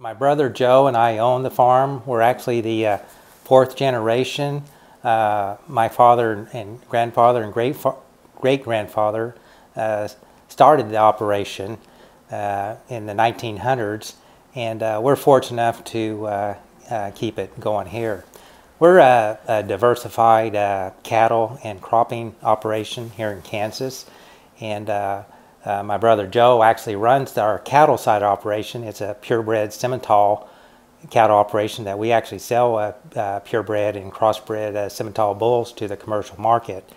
My brother Joe and I own the farm. We're actually the fourth generation. My father and grandfather and great-grandfather started the operation in the 1900s, and we're fortunate enough to keep it going here. We're a diversified cattle and cropping operation here in Kansas, and my brother Joe actually runs our cattle side operation. It's a purebred Simmental cattle operation that we actually sell purebred and crossbred Simmental bulls to the commercial market.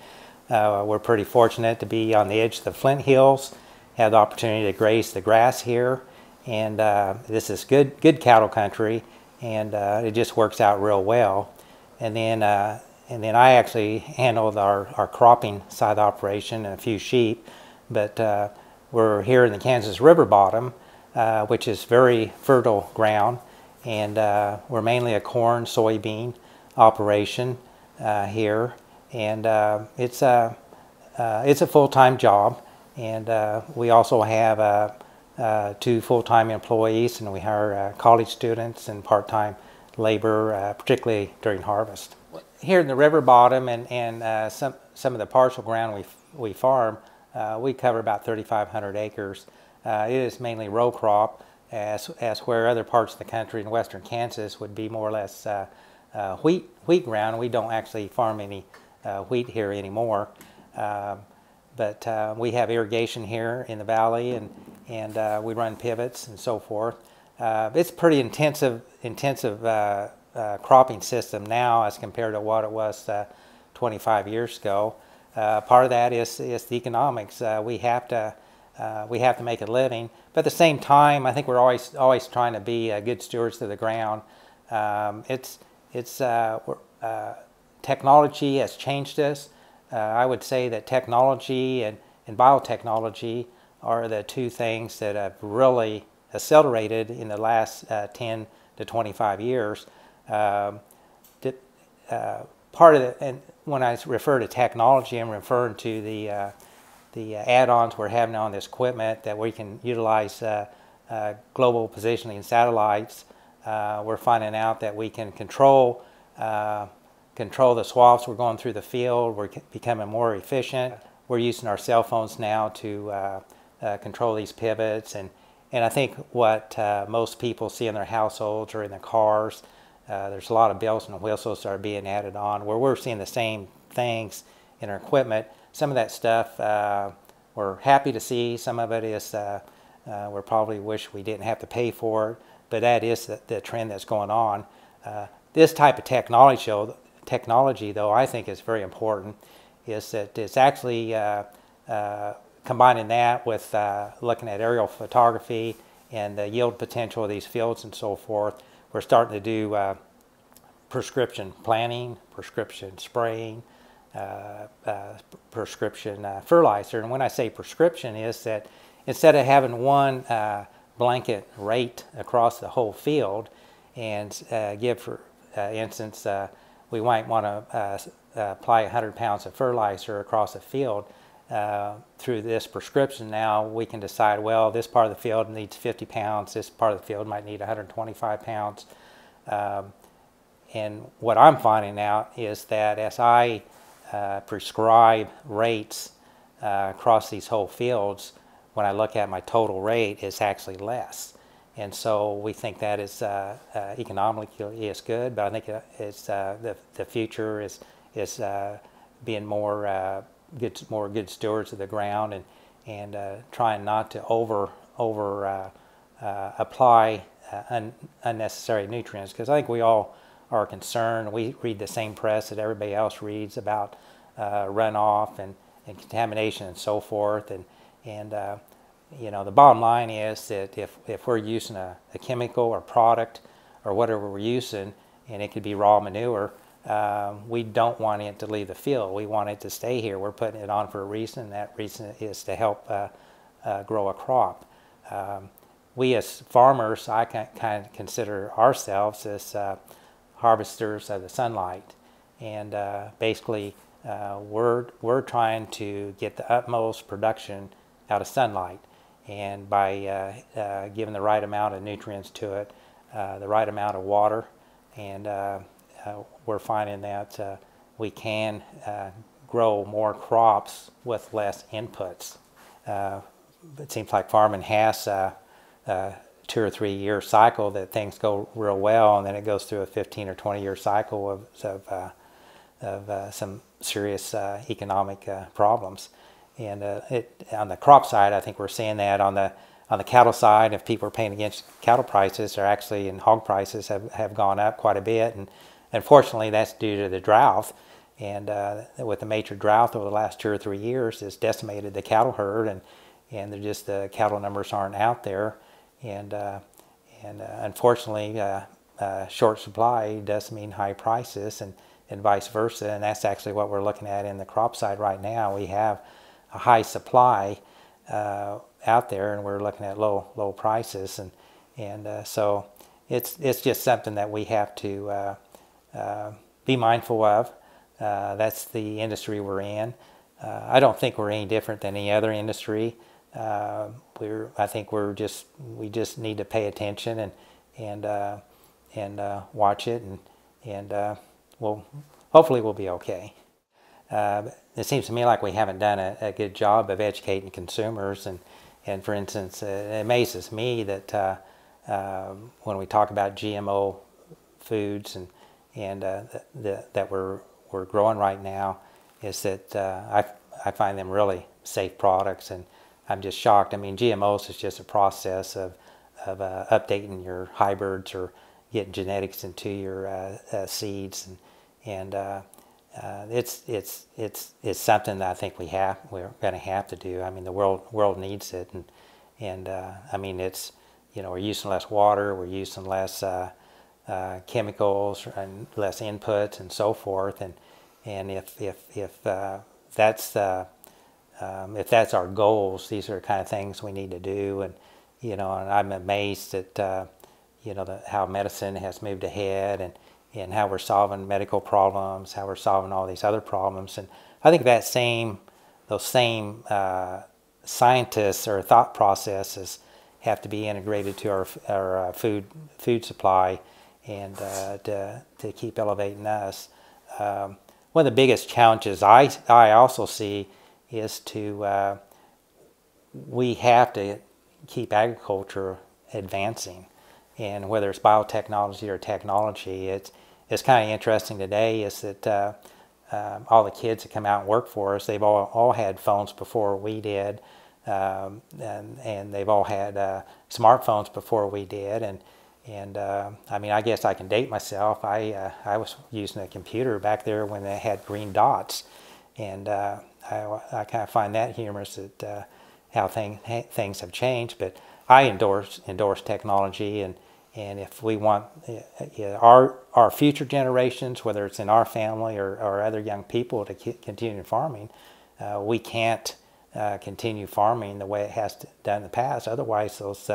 We're pretty fortunate to be on the edge of the Flint Hills, have the opportunity to graze the grass here, and this is good cattle country, and it just works out real well. And then I actually handled our cropping side of the operation and a few sheep, but we're here in the Kansas River bottom, which is very fertile ground, and we're mainly a corn, soybean operation here, and it's a full-time job, and we also have 2 full-time employees, and we hire college students and part-time labor, particularly during harvest. Here in the river bottom and some of the partial ground we farm, we cover about 3,500 acres. It is mainly row crop, as where other parts of the country in western Kansas would be more or less wheat ground. We don't actually farm any wheat here anymore, but we have irrigation here in the valley, and we run pivots and so forth. It's a pretty intensive cropping system now as compared to what it was 25 years ago. Part of that is the economics. We have to make a living, but at the same time, I think we're always trying to be good stewards of the ground. Technology has changed us. I would say that technology and biotechnology are the 2 things that have really accelerated in the last 10 to 25 years. Part of it, and when I refer to technology, I'm referring to the add-ons we're having on this equipment that we can utilize global positioning satellites. We're finding out that we can control the swaths we're going through the field. We're becoming more efficient. We're using our cell phones now to control these pivots, and I think what most people see in their households or in their cars, there's a lot of bells and whistles that are being added on, where we're seeing the same things in our equipment. Some of that stuff we're happy to see. Some of it is we probably wish we didn't have to pay for it, but that is the trend that's going on. This type of technology, though, I think is very important, is that it's actually combining that with looking at aerial photography and the yield potential of these fields and so forth. We're starting to do prescription planting, prescription spraying, prescription fertilizer. And when I say prescription, is that instead of having one blanket rate across the whole field, and give, for instance, we might want to apply 100 pounds of fertilizer across the field. Through this prescription, now we can decide, well, this part of the field needs 50 pounds, this part of the field might need 125 pounds. And what I'm finding out is that as I prescribe rates across these whole fields, when I look at my total rate, it's actually less. And so we think that is economically is good, but I think it's the future is being more good stewards of the ground, and trying not to over apply unnecessary nutrients, because I think we all are concerned. We read the same press that everybody else reads about runoff and contamination and so forth, and you know, the bottom line is that if we're using a chemical or product or whatever we're using, and it could be raw manure, we don't want it to leave the field. We want it to stay here. We're putting it on for a reason, and that reason is to help grow a crop. We as farmers, I kind of consider ourselves as harvesters of the sunlight, and basically we're trying to get the utmost production out of sunlight, and by giving the right amount of nutrients to it, the right amount of water, and we're finding that we can grow more crops with less inputs. It seems like farming has a 2 or 3 year cycle that things go real well, and then it goes through a 15 or 20 year cycle of some serious economic problems. And on the crop side, I think we're seeing that. On the cattle side, if people are paying against cattle prices, or actually in hog prices have gone up quite a bit, and unfortunately that's due to the drought. And with the major drought over the last 2 or 3 years, it's decimated the cattle herd, and the cattle numbers aren't out there, and unfortunately short supply does mean high prices, and vice versa. And that's actually what we're looking at in the crop side right now. We have a high supply out there, and we're looking at low prices, and so it's just something that we have to be mindful of. That's the industry we're in. I don't think we're any different than any other industry. I think we just need to pay attention and watch it, and hopefully we'll be okay. It seems to me like we haven't done a good job of educating consumers, and for instance, it amazes me that when we talk about GMO foods and that we're growing right now, is that I find them really safe products, and I'm just shocked. I mean, GMOs is just a process of updating your hybrids or getting genetics into your seeds, and it's something that I think we're going to have to do. I mean, the world needs it, and I mean, we're using less water, we're using less chemicals and less inputs and so forth, and if that's our goals, these are the kind of things we need to do. And and I'm amazed at how medicine has moved ahead, and how we're solving medical problems, how we're solving all these other problems. And I think those same scientists or thought processes have to be integrated to our food supply, and to keep elevating us. One of the biggest challenges I also see is we have to keep agriculture advancing, and whether it's biotechnology or technology, it's kind of interesting today is that all the kids that come out and work for us, they've all had phones before we did, and they've all had smartphones before we did, and I mean, I guess I can date myself. I was using a computer back there when they had green dots, and I kind of find that humorous that how things have changed. But I endorse technology, and if we want our future generations, whether it's in our family or other young people, to continue farming, we can't continue farming the way it has done in the past. Otherwise, those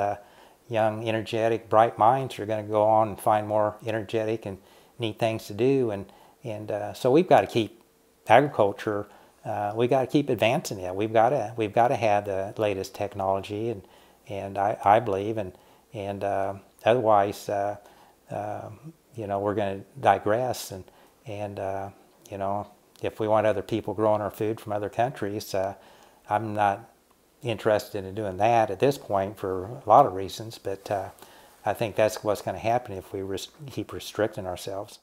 young, energetic, bright minds are going to go on and find more energetic and neat things to do, and so we've got to keep agriculture. We've got to keep advancing it. We've got to have the latest technology, and I believe, and otherwise, we're going to digress, and if we want other people growing our food from other countries, I'm not interested in doing that at this point for a lot of reasons, but I think that's what's going to happen if we keep restricting ourselves.